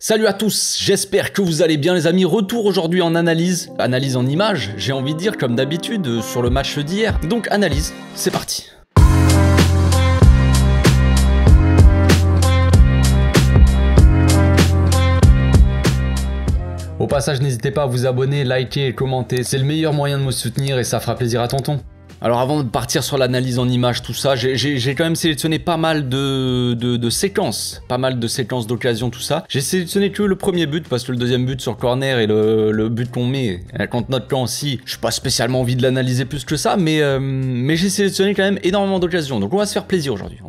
Salut à tous, j'espère que vous allez bien les amis, retour aujourd'hui en analyse en images, j'ai envie de dire comme d'habitude sur le match d'hier. Donc analyse, c'est parti. Au passage, n'hésitez pas à vous abonner, liker et commenter, c'est le meilleur moyen de me soutenir et ça fera plaisir à tonton. Alors avant de partir sur l'analyse en images, tout ça, j'ai quand même sélectionné pas mal de séquences, d'occasions, tout ça. J'ai sélectionné que le premier but, parce que le deuxième but sur corner et le but qu'on met contre notre camp aussi, je n'ai pas spécialement envie de l'analyser plus que ça, mais j'ai sélectionné quand même énormément d'occasions. Donc on va se faire plaisir aujourd'hui,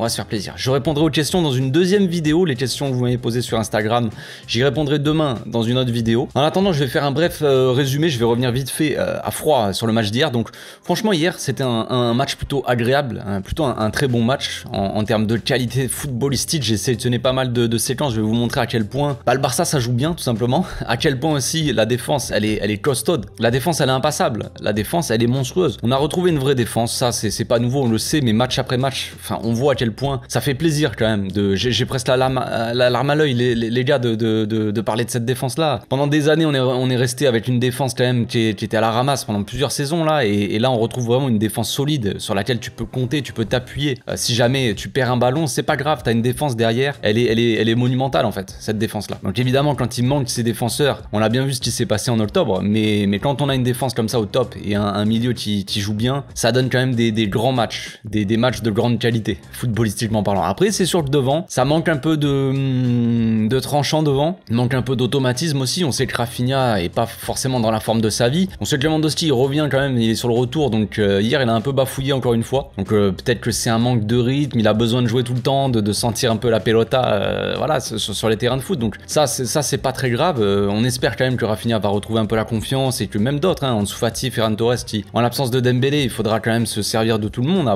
Je répondrai aux questions dans une deuxième vidéo, les questions que vous m'avez posées sur Instagram, j'y répondrai demain dans une autre vidéo. En attendant, je vais faire un bref résumé, je vais revenir vite fait à froid sur le match d'hier. Donc franchement hier, c'était un match plutôt agréable, plutôt un très bon match en termes de qualité footballistique. J'ai sélectionné pas mal de séquences, je vais vous montrer à quel point le Barça ça joue bien tout simplement, à quel point aussi la défense elle est costaude, la défense elle est impassable, la défense elle est monstrueuse. On a retrouvé une vraie défense, ça c'est pas nouveau, on le sait, mais match après match, enfin on voit à quel point ça fait plaisir quand même. J'ai presque la larme à l'œil les gars de parler de cette défense là. Pendant des années on est resté avec une défense quand même qui était à la ramasse pendant plusieurs saisons là, et là on retrouve vraiment une défense solide sur laquelle tu peux compter, tu peux t'appuyer. Si jamais tu perds un ballon, c'est pas grave, t'as une défense derrière, elle est monumentale en fait, cette défense là. Donc évidemment quand il manque ces défenseurs, on a bien vu ce qui s'est passé en octobre, mais quand on a une défense comme ça au top et un milieu qui joue bien, ça donne quand même des grands matchs, des matchs de grande qualité, footballistiquement parlant. Après c'est sûr que devant, ça manque un peu de tranchant devant, il manque un peu d'automatisme aussi. On sait que Rafinha est pas forcément dans la forme de sa vie, on sait que Lewandowski il revient quand même, il est sur le retour, donc hier il a un peu bafouillé encore une fois, donc peut-être que c'est un manque de rythme, il a besoin de jouer tout le temps, de sentir un peu la pelota voilà, sur les terrains de foot, donc ça c'est pas très grave. On espère quand même que Rafinha va retrouver un peu la confiance et que même d'autres, Ansu Fati, Ferran Torres, qui en l'absence de Dembélé, il faudra quand même se servir de tout le monde,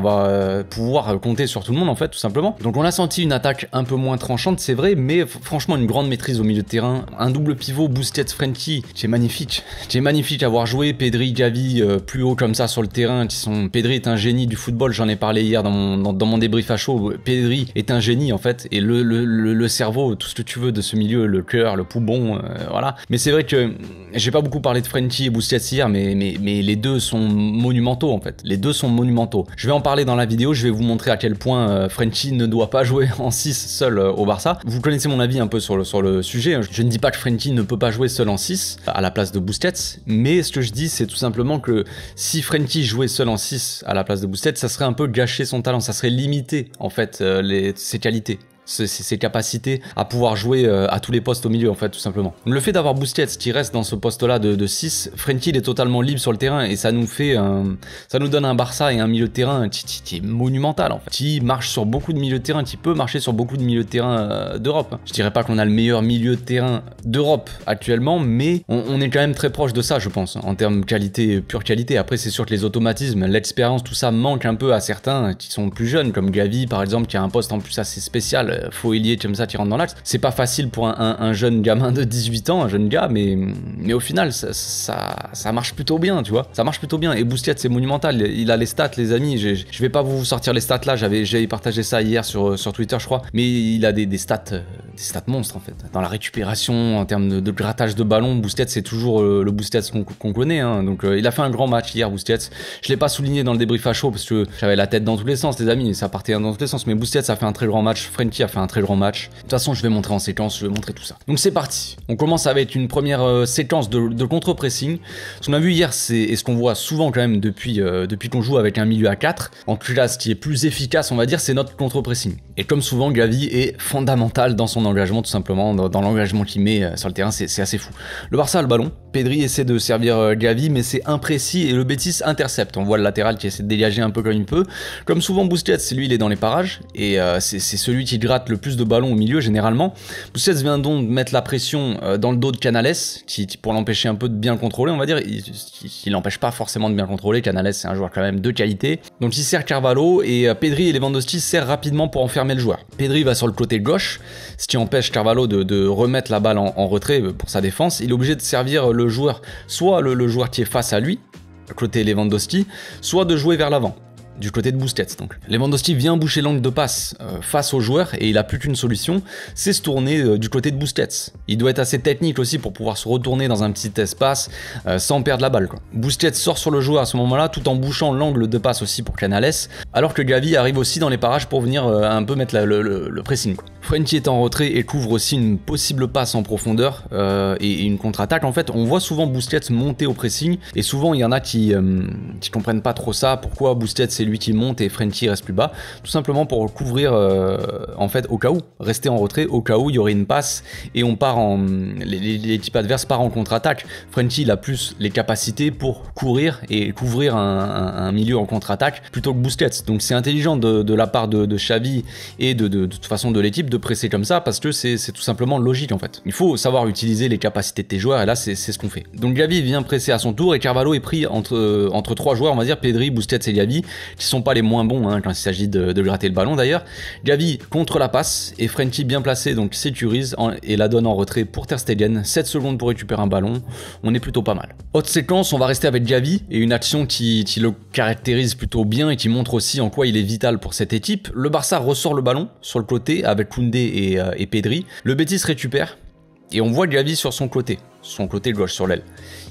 pouvoir compter sur tout le monde en fait, tout simplement. Donc on a senti une attaque un peu moins tranchante, c'est vrai, mais franchement une grande maîtrise au milieu de terrain, un double pivot Busquets Frenkie, qui est magnifique à voir jouer, Pedri, Gavi plus haut comme ça sur le terrain, Pedri est un génie du football, j'en ai parlé hier dans mon débrief à chaud. Pedri est un génie en fait, et le cerveau, tout ce que tu veux de ce milieu, le cœur, le poumon, voilà. Mais c'est vrai que j'ai pas beaucoup parlé de Frenkie et Busquets hier, mais les deux sont monumentaux en fait, les deux sont monumentaux. Je vais en parler dans la vidéo, je vais vous montrer à quel point Frenkie ne doit pas jouer en 6 seul au Barça. Vous connaissez mon avis un peu sur le sujet, je ne dis pas que Frenkie ne peut pas jouer seul en 6 à la place de Busquets, mais ce que je dis c'est tout simplement que si Frenkie jouait seul en 6 à la place de Busquets, ça serait un peu gâcher son talent, ça serait limiter en fait ses qualités, ses capacités à pouvoir jouer à tous les postes au milieu en fait, tout simplement. Le fait d'avoir Busquets qui reste dans ce poste là de 6, Frenkie il est totalement libre sur le terrain, et ça nous donne un Barça et un milieu de terrain qui est monumental en fait, qui marche sur beaucoup de milieux de terrain, qui peut marcher sur beaucoup de milieux de terrain d'Europe. Je dirais pas qu'on a le meilleur milieu de terrain d'Europe actuellement, mais on est quand même très proche de ça je pense, en termes qualité, pure qualité. Après c'est sûr que les automatismes, l'expérience, tout ça manque un peu à certains qui sont plus jeunes, comme Gavi par exemple, qui a un poste en plus assez spécial, faux ailier comme ça qui rentre dans l'axe. C'est pas facile pour un jeune gamin de 18 ans, un jeune gars, mais au final ça marche plutôt bien, tu vois, ça marche plutôt bien. Et Busquets c'est monumental, il a les stats les amis, je vais pas vous sortir les stats là, j'avais partagé ça hier sur Twitter je crois, mais il a des stats monstres en fait, dans la récupération, en termes de grattage de ballon. Busquets c'est toujours le Busquets qu'on connaît, donc il a fait un grand match hier Busquets. Je l'ai pas souligné dans le débrief à chaud parce que j'avais la tête dans tous les sens les amis, ça partait dans tous les sens, mais Busquets a fait un très grand match, Frenkie a fait un très grand match. De toute façon je vais montrer en séquence, je vais montrer tout ça. Donc c'est parti, on commence avec une première séquence de contre-pressing. Ce qu'on a vu hier, et ce qu'on voit souvent quand même depuis qu'on joue avec un milieu à 4, en tout cas ce qui est plus efficace on va dire, c'est notre contre-pressing. Et comme souvent Gavi est fondamental dans son engagement, tout simplement, dans l'engagement qu'il met sur le terrain, c'est assez fou. Le Barça a le ballon, Pedri essaie de servir Gavi, mais c'est imprécis et le Betis intercepte. On voit le latéral qui essaie de dégager un peu comme il peut. Comme souvent Busquets, lui il est dans les parages, et c'est celui qui gratte le plus de ballons au milieu généralement. Busquets vient donc mettre la pression dans le dos de Canales, qui pour l'empêcher un peu de bien contrôler, on va dire. Il l'empêche pas forcément de bien contrôler. Canales c'est un joueur quand même de qualité. Donc il sert Carvalho, et Pedri et Lewandowski serrent rapidement pour enfermer le joueur. Pedri va sur le côté gauche, ce qui empêche Carvalho de remettre la balle en retrait pour sa défense. Il est obligé de servir le joueur, soit le joueur qui est face à lui, côté Lewandowski, soit de jouer vers l'avant. du côté de Busquets donc. Lewandowski vient boucher l'angle de passe face au joueur et il a plus qu'une solution, c'est se tourner du côté de Busquets. Il doit être assez technique aussi pour pouvoir se retourner dans un petit espace sans perdre la balle quoi. Busquets sort sur le joueur à ce moment-là tout en bouchant l'angle de passe aussi pour Canales, alors que Gavi arrive aussi dans les parages pour venir un peu mettre le pressing quoi. Frenkie est en retrait et couvre aussi une possible passe en profondeur et une contre-attaque. En fait, on voit souvent Busquets monter au pressing et souvent il y en a qui comprennent pas trop ça. Pourquoi Busquets c'est lui qui monte et Frenkie reste plus bas? Tout simplement pour couvrir en fait au cas où, rester en retrait au cas où il y aurait une passe et on part en l'équipe adverse part en contre-attaque. Frenkie il a plus les capacités pour courir et couvrir un milieu en contre-attaque plutôt que Busquets. Donc c'est intelligent de la part de Xavi et de toute façon de l'équipe de presser comme ça parce que c'est tout simplement logique en fait. Il faut savoir utiliser les capacités de tes joueurs et là c'est ce qu'on fait. Donc Gavi vient presser à son tour et Carvalho est pris entre trois joueurs, on va dire Pedri, Busquets et Gavi, qui sont pas les moins bons hein, quand il s'agit de gratter le ballon d'ailleurs. Gavi contre la passe et Frenkie bien placé donc sécurise et la donne en retrait pour Ter Stegen. 7 secondes pour récupérer un ballon, on est plutôt pas mal. Autre séquence, on va rester avec Gavi et une action qui le caractérise plutôt bien et qui montre aussi en quoi il est vital pour cette équipe. Le Barça ressort le ballon sur le côté avec Koundé et Pedri. Le Betis récupère et on voit Gavi sur son côté gauche sur l'aile.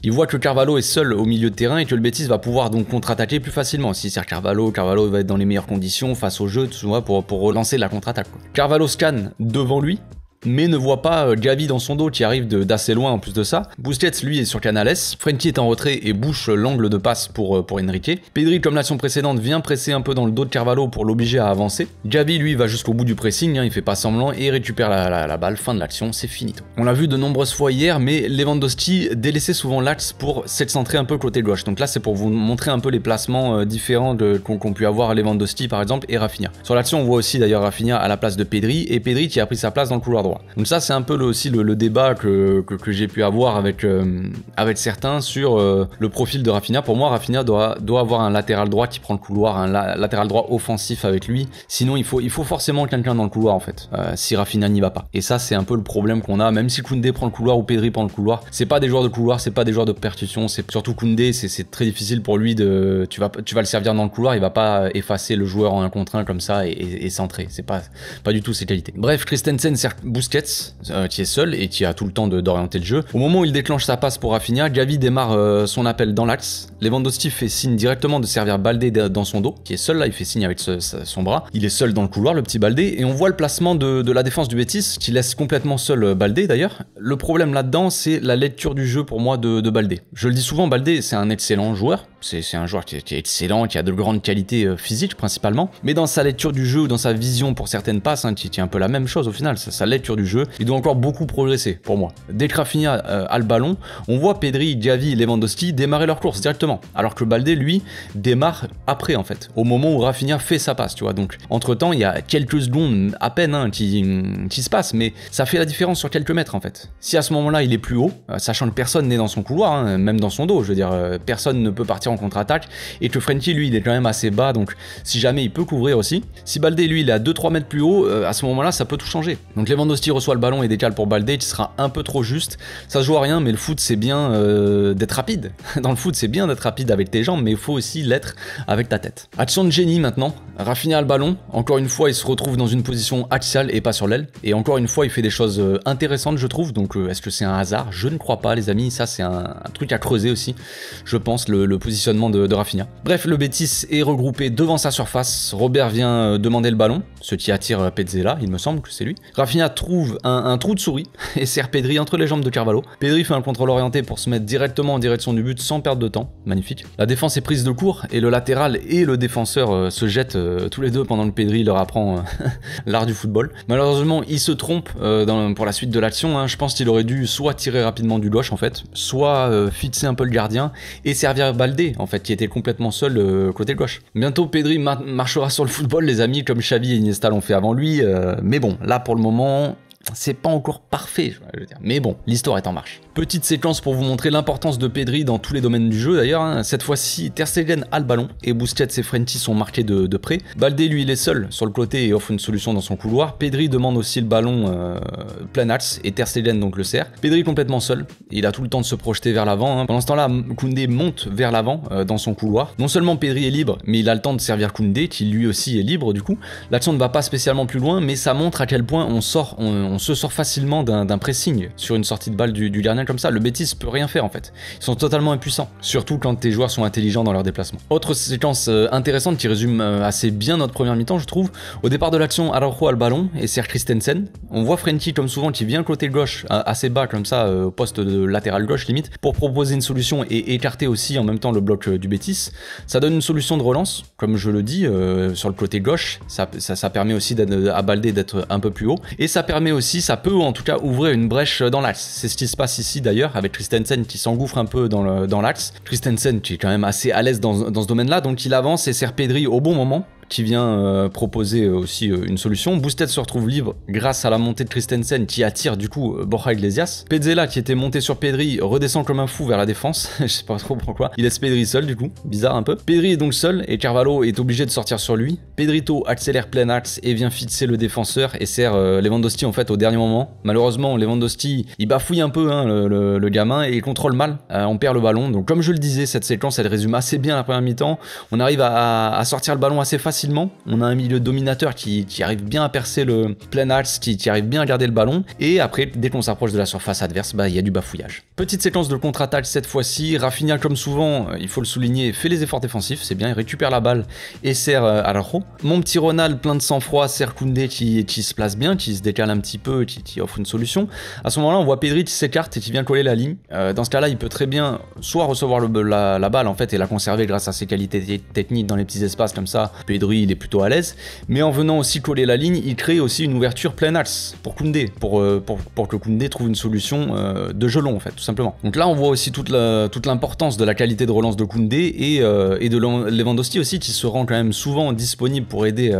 Il voit que Carvalho est seul au milieu de terrain et que le Betis va pouvoir donc contre-attaquer plus facilement. Si c'est Carvalho va être dans les meilleures conditions face au jeu tu vois, pour relancer la contre-attaque. Carvalho scanne devant lui mais ne voit pas Gavi dans son dos qui arrive d'assez loin en plus de ça. Busquets lui est sur Canales, Frenkie est en retrait et bouche l'angle de passe pour Enrique. Pedri comme l'action précédente vient presser un peu dans le dos de Carvalho pour l'obliger à avancer. Gavi lui va jusqu'au bout du pressing, hein, il fait pas semblant et récupère la balle, fin de l'action, c'est finito. On l'a vu de nombreuses fois hier mais Lewandowski délaissait souvent l'axe pour s'excentrer un peu côté gauche. Donc là c'est pour vous montrer un peu les placements différents qu'ont pu avoir Lewandowski par exemple et Rafinha. Sur l'action on voit aussi d'ailleurs Rafinha à la place de Pedri et Pedri qui a pris sa place dans le couloir droit. Donc ça c'est un peu aussi le débat que j'ai pu avoir avec certains sur le profil de Rafinha. Pour moi Rafinha doit avoir un latéral droit qui prend le couloir, un latéral droit offensif avec lui, sinon il faut forcément quelqu'un dans le couloir en fait, si Rafinha n'y va pas. Et ça c'est un peu le problème qu'on a, même si Koundé prend le couloir ou Pedri prend le couloir, c'est pas des joueurs de couloir, c'est pas des joueurs de percussion, c'est surtout Koundé, c'est très difficile pour lui tu vas le servir dans le couloir, il va pas effacer le joueur en 1 contre 1 comme ça et centrer, c'est pas du tout ses qualités. Bref, Christensen sert Busquets qui est seul et qui a tout le temps d'orienter le jeu. Au moment où il déclenche sa passe pour Rafinha, Gavi démarre son appel dans l'axe. Lewandowski fait signe directement de servir Baldé dans son dos, qui est seul là, il fait signe avec son bras. Il est seul dans le couloir, le petit Baldé, et on voit le placement de la défense du Betis, qui laisse complètement seul Baldé d'ailleurs. Le problème là-dedans, c'est la lecture du jeu pour moi de Baldé. Je le dis souvent, Baldé c'est un excellent joueur, c'est un joueur qui est excellent, qui a de grandes qualités physiques principalement, mais dans sa lecture du jeu ou dans sa vision pour certaines passes, hein, qui est un peu la même chose au final, sa lecture du jeu, il doit encore beaucoup progresser pour moi. Dès que Rafinha a le ballon, on voit Pedri, Gavi et Lewandowski démarrer leur course directement, alors que Baldé lui démarre après en fait, au moment où Rafinha fait sa passe, tu vois. Donc entre temps il y a quelques secondes à peine hein, qui se passent, mais ça fait la différence sur quelques mètres en fait. Si à ce moment-là il est plus haut, sachant que personne n'est dans son couloir, hein, même dans son dos, je veux dire, personne ne peut partir en contre-attaque, et que Frenkie lui il est quand même assez bas, donc si jamais il peut couvrir aussi. Si Baldé lui il est à 2-3 mètres plus haut, à ce moment-là ça peut tout changer. Donc Lewandowski reçoit le ballon et décale pour Baldé qui sera un peu trop juste. Ça se joue à rien, mais le foot c'est bien d'être rapide. Dans le foot c'est bien d'être rapide avec tes jambes, mais il faut aussi l'être avec ta tête. Action de génie maintenant. Rafinha a le ballon. Encore une fois il se retrouve dans une position axiale et pas sur l'aile. Et encore une fois il fait des choses intéressantes je trouve. Donc est-ce que c'est un hasard? Je ne crois pas les amis. Ça c'est un truc à creuser aussi. Je pense le positionnement de Rafinha. Bref, le Betis est regroupé devant sa surface. Robert vient demander le ballon, ce qui attire Petzela, il me semble que c'est lui. Rafinha trouve un trou de souris et sert Pedri entre les jambes de Carvalho. Pedri fait un contrôle orienté pour se mettre directement en direction du but sans perdre de temps. Magnifique. La défense est prise de court et le latéral et le défenseur se jettent tous les deux pendant que Pedri leur apprend l'art du football. Malheureusement, il se trompe pour la suite de l'action. Hein. Je pense qu'il aurait dû soit tirer rapidement du gauche en fait, soit fixer un peu le gardien et servir Baldé en fait, qui était complètement seul côté gauche. Bientôt Pedri marchera sur le football les amis, comme Xavi et Iniesta l'ont fait avant lui, mais bon, là pour le moment c'est pas encore parfait, je veux dire. Mais bon, l'histoire est en marche. Petite séquence pour vous montrer l'importance de Pedri dans tous les domaines du jeu d'ailleurs. Hein. Cette fois-ci, Ter Stegen a le ballon et Busquets et Frenkie sont marqués de près. Baldé, lui, il est seul sur le côté et offre une solution dans son couloir. Pedri demande aussi le ballon plein axe et Ter Stegen donc le sert. Pedri complètement seul, il a tout le temps de se projeter vers l'avant. Hein. Pendant ce temps-là, Koundé monte vers l'avant dans son couloir. Non seulement Pedri est libre, mais il a le temps de servir Koundé qui lui aussi est libre du coup. L'action ne va pas spécialement plus loin, mais ça montre à quel point on se sort facilement d'un pressing sur une sortie de balle du gardien comme ça. Le Betis peut rien faire en fait. Ils sont totalement impuissants, surtout quand tes joueurs sont intelligents dans leur déplacement. Autre séquence intéressante qui résume assez bien notre première mi-temps, je trouve. Au départ de l'action, Araujo a le ballon et sert Christensen. On voit Frenkie comme souvent qui vient côté gauche, assez bas comme ça, au poste de latéral gauche limite, pour proposer une solution et écarter aussi en même temps le bloc du Betis. Ça donne une solution de relance, comme je le dis, sur le côté gauche. Ça permet aussi à Baldé d'être un peu plus haut. Et ça permet aussi, ça peut en tout cas ouvrir une brèche dans l'axe. C'est ce qui se passe ici d'ailleurs, avec Christensen qui s'engouffre un peu dans l'axe. Christensen qui est quand même assez à l'aise dans ce domaine-là, donc il avance et sert Pedri au bon moment, qui vient proposer aussi une solution. Busquets se retrouve libre grâce à la montée de Christensen qui attire du coup Borja Iglesias. Petzela qui était monté sur Pedri redescend comme un fou vers la défense, je sais pas trop pourquoi. Il laisse Pedri seul du coup, bizarre un peu. Pedri est donc seul et Carvalho est obligé de sortir sur lui. Pedrito accélère plein axe et vient fixer le défenseur et sert Lewandowski en fait au dernier moment. Malheureusement Lewandowski il bafouille un peu hein, le gamin et il contrôle mal, on perd le ballon. Donc comme je le disais, cette séquence elle résume assez bien la première mi-temps. On arrive à sortir le ballon assez facilement. On a un milieu dominateur qui arrive bien à percer le plein axe, qui arrive bien à garder le ballon. Et après, dès qu'on s'approche de la surface adverse, il y a du bafouillage. Petite séquence de contre-attaque cette fois-ci. Rafinha, comme souvent, il faut le souligner, fait les efforts défensifs. C'est bien, il récupère la balle et sert Araujo. Mon petit Ronald, plein de sang-froid, sert Koundé qui se place bien, qui se décale un petit peu, qui offre une solution. À ce moment-là, on voit Pedri qui s'écarte et qui vient coller la ligne. Dans ce cas-là, il peut très bien soit recevoir la balle en fait et la conserver grâce à ses qualités techniques dans les petits espaces comme ça. Pedri, il est plutôt à l'aise, mais en venant aussi coller la ligne, il crée aussi une ouverture plein axe pour Koundé, pour que Koundé trouve une solution de jeu long en fait, tout simplement. Donc là, on voit aussi toute l'importance de la qualité de relance de Koundé et de Lewandowski aussi, qui se rend quand même souvent disponible pour aider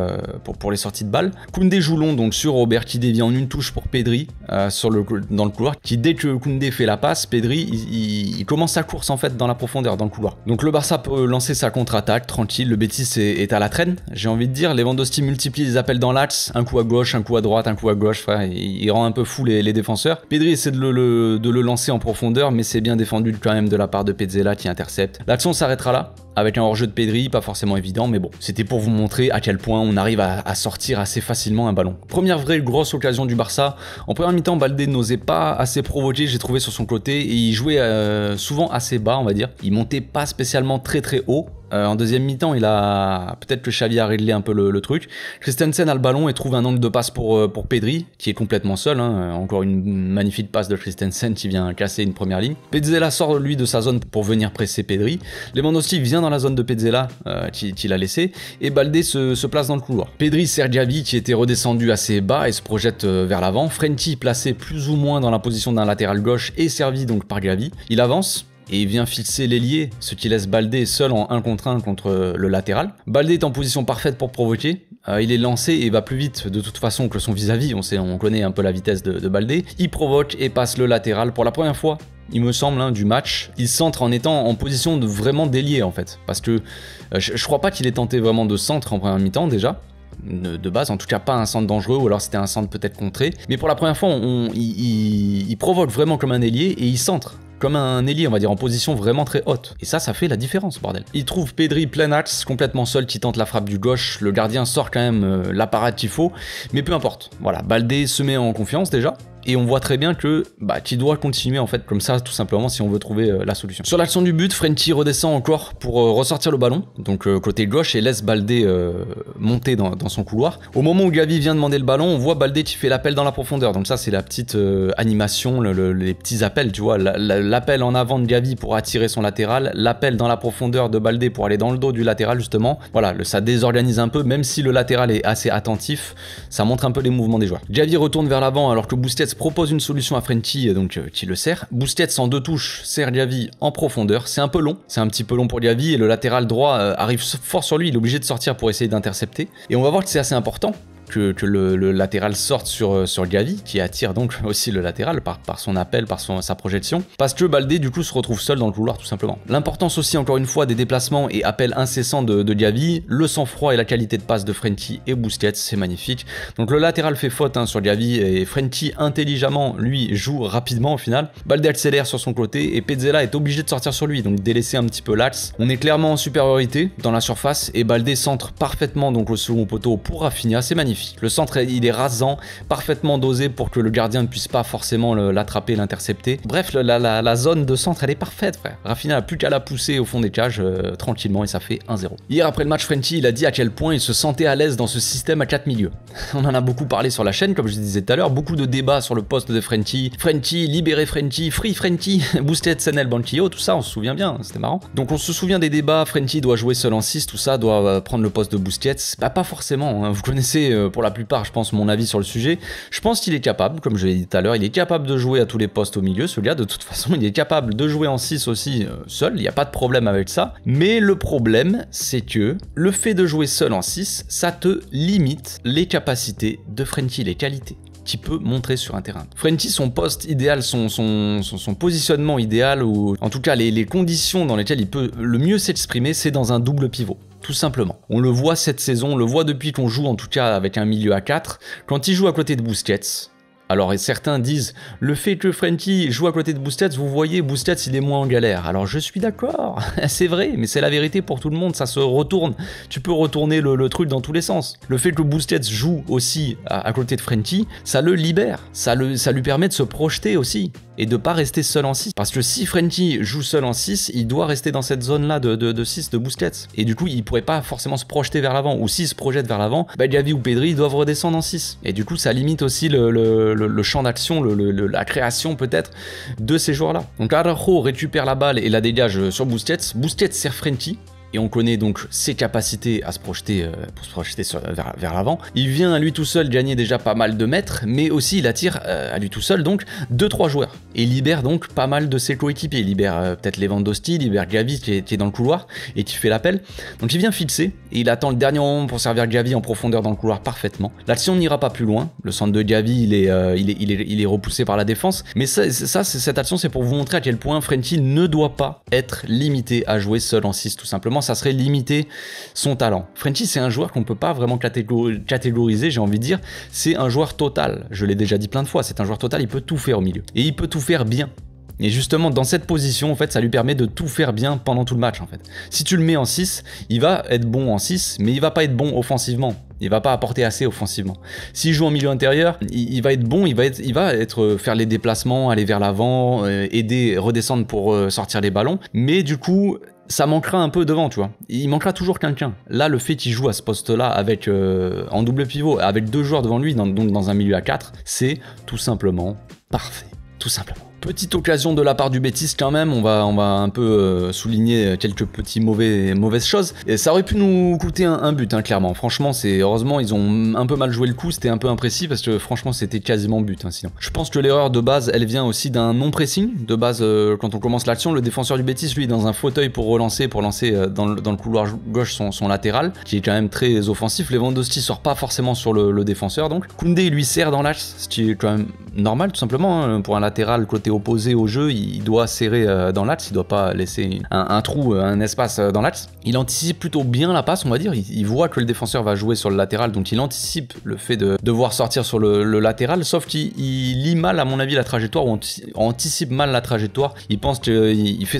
pour les sorties de balles. Koundé joue long donc sur Robert qui dévie en une touche pour Pedri dans le couloir, qui dès que Koundé fait la passe, Pedri il commence sa course en fait dans la profondeur, dans le couloir. Donc le Barça peut lancer sa contre-attaque tranquille, le Betis est à la traîne, j'ai envie de dire. Lewandowski multiplie les appels dans l'axe, un coup à gauche, un coup à droite, un coup à gauche, frère, il rend un peu fou les défenseurs. Pedri essaie de le lancer en profondeur, mais c'est bien défendu quand même de la part de Petzela qui intercepte. L'action s'arrêtera là, avec un hors-jeu de Pedri, pas forcément évident, mais bon, c'était pour vous montrer à quel point on arrive à sortir assez facilement un ballon. Première vraie grosse occasion du Barça. En première mi-temps, Baldé n'osait pas assez provoquer, j'ai trouvé, sur son côté, et il jouait souvent assez bas, on va dire. Il montait pas spécialement très haut. En deuxième mi-temps, il a peut-être que Xavi a réglé un peu le truc. Christensen a le ballon et trouve un angle de passe pour Pedri, qui est complètement seul. Hein. Encore une magnifique passe de Christensen qui vient casser une première ligne. Petzela sort lui de sa zone pour venir presser Pedri. Lewandowski vient dans la zone de Petzela qui l'a laissé et Baldé se place dans le couloir. Pedri sert Xavi qui était redescendu assez bas et se projette vers l'avant. Frenkie placé plus ou moins dans la position d'un latéral gauche et servi donc par Xavi. Il avance et il vient fixer l'ailier, ce qui laisse Baldé seul en 1 contre 1 contre le latéral. Baldé est en position parfaite pour provoquer, il est lancé et va plus vite de toute façon que son vis-à-vis, on connaît un peu la vitesse de Baldé. Il provoque et passe le latéral pour la première fois, il me semble, du match. Il centre en étant en position de vraiment d'ailier en fait, parce que je crois pas qu'il ait tenté vraiment de centre en première mi-temps déjà. De base, en tout cas pas un centre dangereux, ou alors c'était un centre peut-être contré, mais pour la première fois il provoque vraiment comme un ailier et il centre comme un ailier, on va dire, en position vraiment très haute. Et ça fait la différence, bordel. Il trouve Pedri plein axe, complètement seul, qui tente la frappe du gauche. Le gardien sort quand même la parade qu'il faut, mais peu importe. Voilà, Baldé se met en confiance déjà. Et on voit très bien que qu'il doit continuer en fait comme ça tout simplement si on veut trouver la solution. Sur l'action du but, Frenkie redescend encore pour ressortir le ballon, donc côté gauche, et laisse Baldé monter dans son couloir. Au moment où Gavi vient demander le ballon, on voit Baldé qui fait l'appel dans la profondeur. Donc ça c'est la petite animation, les petits appels, tu vois, l'appel en avant de Gavi pour attirer son latéral, l'appel dans la profondeur de Baldé pour aller dans le dos du latéral justement. Voilà, ça désorganise un peu, même si le latéral est assez attentif, ça montre un peu les mouvements des joueurs. Gavi retourne vers l'avant alors que Busquets propose une solution à Frenkie donc qui le sert. Busquets en 2 touches sert Gavi en profondeur, c'est un peu long, c'est un petit peu long pour Gavi et le latéral droit arrive fort sur lui, il est obligé de sortir pour essayer d'intercepter. Et on va voir que c'est assez important que le latéral sorte sur Gavi, qui attire donc aussi le latéral par son appel, par sa projection, parce que Baldé du coup se retrouve seul dans le couloir tout simplement. L'importance aussi encore une fois des déplacements et appels incessants de Gavi, le sang-froid et la qualité de passe de Frenkie et Busquets, c'est magnifique. Donc le latéral fait faute sur Gavi et Frenkie intelligemment lui joue rapidement au final. Baldé accélère sur son côté et Pezzella est obligé de sortir sur lui, donc délaisser un petit peu l'axe. On est clairement en supériorité dans la surface et Baldé centre parfaitement donc au second poteau pour Rafinha, c'est magnifique. Le centre il est rasant, parfaitement dosé pour que le gardien ne puisse pas forcément l'attraper, l'intercepter. Bref, la zone de centre elle est parfaite frère. Rafinha n'a plus qu'à la pousser au fond des cages tranquillement et ça fait 1-0. Hier après le match, Frenkie il a dit à quel point il se sentait à l'aise dans ce système à 4 milieux. On en a beaucoup parlé sur la chaîne comme je disais tout à l'heure, beaucoup de débats sur le poste de Frenkie, libérer Frenkie, free Frenkie, Busquets, Senel, Banquillo, tout ça on se souvient bien, c'était marrant. Donc on se souvient des débats, Frenkie doit jouer seul en 6, tout ça, doit prendre le poste de Busquets, bah pas forcément, hein. Vous connaissez pour la plupart je pense mon avis sur le sujet, je pense qu'il est capable, comme je l'ai dit tout à l'heure, il est capable de jouer à tous les postes au milieu, ce gars de toute façon il est capable de jouer en 6 aussi seul, il n'y a pas de problème avec ça, mais le problème c'est que le fait de jouer seul en 6, ça te limite les capacités de Frenkie, les qualités qui peut montrer sur un terrain. Frenkie, son poste idéal, son positionnement idéal, ou en tout cas les conditions dans lesquelles il peut le mieux s'exprimer, c'est dans un double pivot. Tout simplement. On le voit cette saison, on le voit depuis qu'on joue en tout cas avec un milieu à 4. Quand il joue à côté de Busquets, alors et certains disent, le fait que Frenkie joue à côté de Busquets, vous voyez, Busquets il est moins en galère. Alors je suis d'accord, c'est vrai, mais c'est la vérité pour tout le monde, ça se retourne. Tu peux retourner le truc dans tous les sens. Le fait que Busquets joue aussi à côté de Frenkie, ça le libère, ça lui permet de se projeter aussi. Et de pas rester seul en 6. Parce que si Frenkie joue seul en 6, il doit rester dans cette zone-là de 6 de Busquets. Et du coup, il pourrait pas forcément se projeter vers l'avant. Ou s'il se projette vers l'avant, bah Gavi ou Pedri doivent redescendre en 6. Et du coup, ça limite aussi le champ d'action, la création peut-être de ces joueurs-là. Donc Araujo récupère la balle et la dégage sur Busquets. Busquets sert Frenkie. Et on connaît donc ses capacités à se projeter, pour se projeter vers l'avant. Il vient à lui tout seul gagner déjà pas mal de mètres, mais aussi il attire à lui tout seul donc 2-3 joueurs. Et il libère donc pas mal de ses coéquipiers. Il libère peut-être Lewandowski, il libère Gavi qui est dans le couloir et qui fait l'appel. Donc il vient fixer et il attend le dernier moment pour servir Gavi en profondeur dans le couloir parfaitement. L'action n'ira pas plus loin. Le centre de Gavi il est repoussé par la défense. Mais cette action c'est pour vous montrer à quel point Frenkie ne doit pas être limité à jouer seul en 6 tout simplement. Ça serait limiter son talent. Frenkie, c'est un joueur qu'on peut pas vraiment catégoriser, j'ai envie de dire. C'est un joueur total. Je l'ai déjà dit plein de fois, c'est un joueur total, il peut tout faire au milieu. Et il peut tout faire bien. Et justement, dans cette position, en fait, ça lui permet de tout faire bien pendant tout le match, en fait. Si tu le mets en 6, il va être bon en 6, mais il va pas être bon offensivement. Il va pas apporter assez offensivement. S'il joue en milieu intérieur, il va être bon, il va faire les déplacements, aller vers l'avant, aider, redescendre pour sortir les ballons. Mais du coup, ça manquera un peu devant, tu vois. Il manquera toujours quelqu'un. Là, le fait qu'il joue à ce poste-là avec en double pivot, avec 2 joueurs devant lui, donc dans un milieu à 4, c'est tout simplement parfait. Tout simplement. Petite occasion de la part du Betis quand même, on va un peu souligner quelques petits mauvaises choses. Et ça aurait pu nous coûter un but, hein, clairement. Franchement, heureusement, ils ont un peu mal joué le coup, c'était un peu imprécis parce que franchement, c'était quasiment but, hein, sinon. Je pense que l'erreur de base, elle vient aussi d'un non-pressing. De base, quand on commence l'action, le défenseur du Betis, lui, est dans un fauteuil pour lancer dans le couloir gauche son latéral, qui est quand même très offensif. Lewandowski sort pas forcément sur le défenseur, donc. Koundé, lui, serre dans l'axe, ce qui est quand même normal, tout simplement, hein, pour un latéral côté opposé au jeu, il doit serrer dans l'axe, il doit pas laisser un trou, un espace dans l'axe. Il anticipe plutôt bien la passe, on va dire, il voit que le défenseur va jouer sur le latéral, donc il anticipe le fait de devoir sortir sur le latéral, sauf qu'il lit mal, à mon avis, la trajectoire, ou anticipe mal la trajectoire. Il pense qu'il fait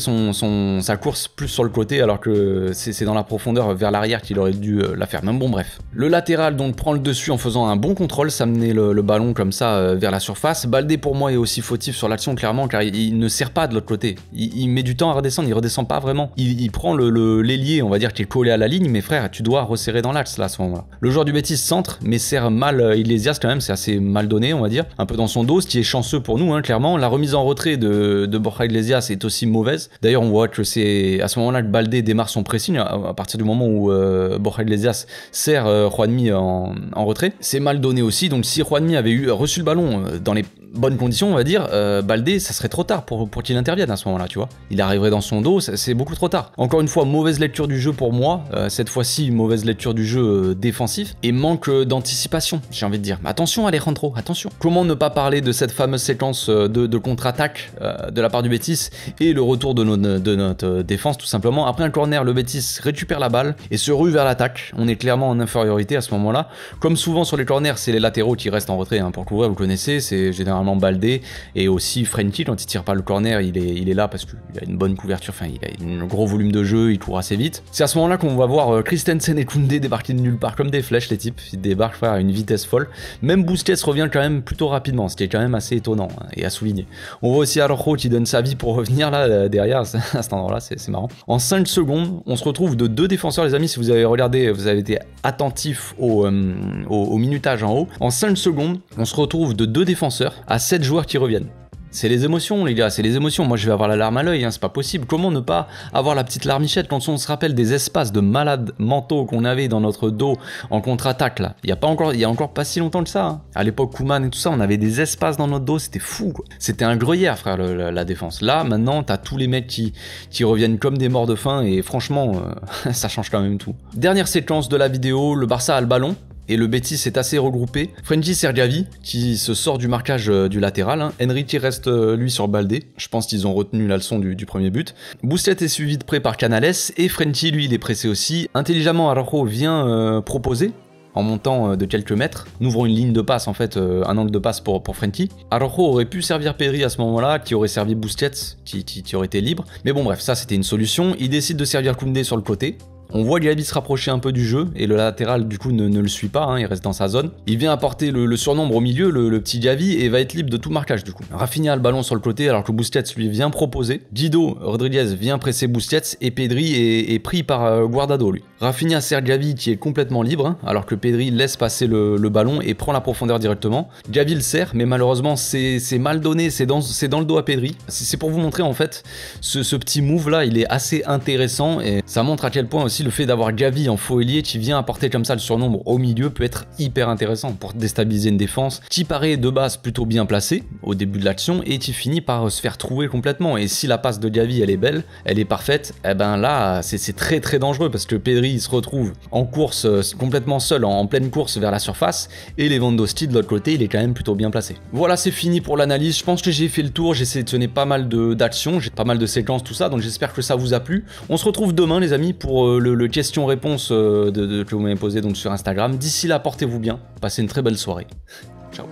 sa course plus sur le côté, alors que c'est dans la profondeur vers l'arrière qu'il aurait dû la faire. Même bon, bref. Le latéral donc prend le dessus en faisant un bon contrôle, s'amener le ballon comme ça vers la surface. Baldé pour moi est aussi fautif sur l'action, clairement, car il ne sert pas de l'autre côté. Il met du temps à redescendre, il redescend pas vraiment. Il prend l'ailier, on va dire, qui est collé à la ligne, mais frère, tu dois resserrer dans l'axe là à ce moment-là. Le joueur du Betis centre, mais sert mal Iglesias quand même, c'est assez mal donné, on va dire. Un peu dans son dos, ce qui est chanceux pour nous, hein, clairement. La remise en retrait de Borja Iglesias est aussi mauvaise. D'ailleurs, on voit que c'est à ce moment-là que Baldé démarre son pressing, à partir du moment où Borja Iglesias sert Juanmi en retrait. C'est mal donné aussi, donc si Juanmi avait reçu le ballon dans les bonnes conditions, on va dire, Baldé regarder, ça serait trop tard pour qu'il intervienne à ce moment-là, tu vois. Il arriverait dans son dos, c'est beaucoup trop tard. Encore une fois, mauvaise lecture du jeu pour moi, cette fois-ci, mauvaise lecture du jeu défensif, et manque d'anticipation, j'ai envie de dire. Attention Alejandro, attention. Comment ne pas parler de cette fameuse séquence de contre-attaque de la part du Betis, et le retour de notre défense, tout simplement. Après un corner, le Betis récupère la balle, et se rue vers l'attaque. On est clairement en infériorité à ce moment-là. Comme souvent sur les corners, c'est les latéraux qui restent en retrait hein, pour couvrir, vous connaissez, c'est généralement Baldé, et aussi Frenkie, quand il tire pas le corner, il est là parce qu'il a une bonne couverture, enfin il a un gros volume de jeu, il court assez vite. C'est à ce moment-là qu'on va voir Christensen et Koundé débarquer de nulle part comme des flèches, les types, ils débarquent frère, à une vitesse folle. Même Busquets revient quand même plutôt rapidement, ce qui est quand même assez étonnant hein, et à souligner. On voit aussi Araujo qui donne sa vie pour revenir là derrière, à cet endroit-là, c'est marrant. En 5 secondes, on se retrouve de 2 défenseurs, les amis, si vous avez regardé, vous avez été attentif au minutage en haut. En 5 secondes, on se retrouve de 2 défenseurs à 7 joueurs qui reviennent. C'est les émotions les gars, c'est les émotions, moi je vais avoir la larme à l'œil, hein, c'est pas possible. Comment ne pas avoir la petite larmichette quand on se rappelle des espaces de malades mentaux qu'on avait dans notre dos en contre-attaque là. Il y a encore pas si longtemps que ça, hein. À l'époque Koeman et tout ça, on avait des espaces dans notre dos, c'était fou quoi. C'était un gruyère frère la défense. Là maintenant t'as tous les mecs qui reviennent comme des morts de faim et franchement ça change quand même tout. Dernière séquence de la vidéo, le Barça a le ballon. Et le Betis est assez regroupé. Frenkie Sergavi qui se sort du marquage du latéral. Hein. Henrique reste lui sur Baldé. Je pense qu'ils ont retenu la leçon du premier but. Busquets est suivi de près par Canales. Et Frenkie lui il est pressé aussi. Intelligemment Araujo vient proposer en montant de quelques mètres. Nous ouvrons une ligne de passe en fait, un angle de passe pour Frenkie. Araujo aurait pu servir Pedri à ce moment-là, qui aurait servi Busquets, qui aurait été libre. Mais bon bref, ça c'était une solution. Il décide de servir Koundé sur le côté. On voit Gavi se rapprocher un peu du jeu et le latéral du coup ne le suit pas, hein, il reste dans sa zone. Il vient apporter le surnombre au milieu, le petit Gavi, et va être libre de tout marquage du coup. Rafinha a le ballon sur le côté alors que Busquets lui vient proposer. Guido Rodriguez vient presser Busquets et Pedri est pris par Guardado lui. Rafinha sert Gavi qui est complètement libre hein, alors que Pedri laisse passer le ballon et prend la profondeur directement. Gavi le sert mais malheureusement c'est mal donné, c'est dans le dos à Pedri. C'est pour vous montrer en fait ce petit move là, il est assez intéressant et ça montre à quel point aussi le fait d'avoir Gavi en faux ailier qui vient apporter comme ça le surnombre au milieu peut être hyper intéressant pour déstabiliser une défense qui paraît de base plutôt bien placée au début de l'action et qui finit par se faire trouer complètement. Et si la passe de Gavi elle est belle, elle est parfaite, et ben là c'est très très dangereux parce que Pedri il se retrouve en course complètement seul en pleine course vers la surface et Lewandowski de l'autre côté il est quand même plutôt bien placé. Voilà, c'est fini pour l'analyse, je pense que j'ai fait le tour, j'ai sélectionné pas mal d'actions, j'ai pas mal de séquences tout ça, donc j'espère que ça vous a plu. On se retrouve demain les amis pour le question-réponse que vous m'avez posé donc sur Instagram. D'ici là, portez-vous bien, passez une très belle soirée. Ciao.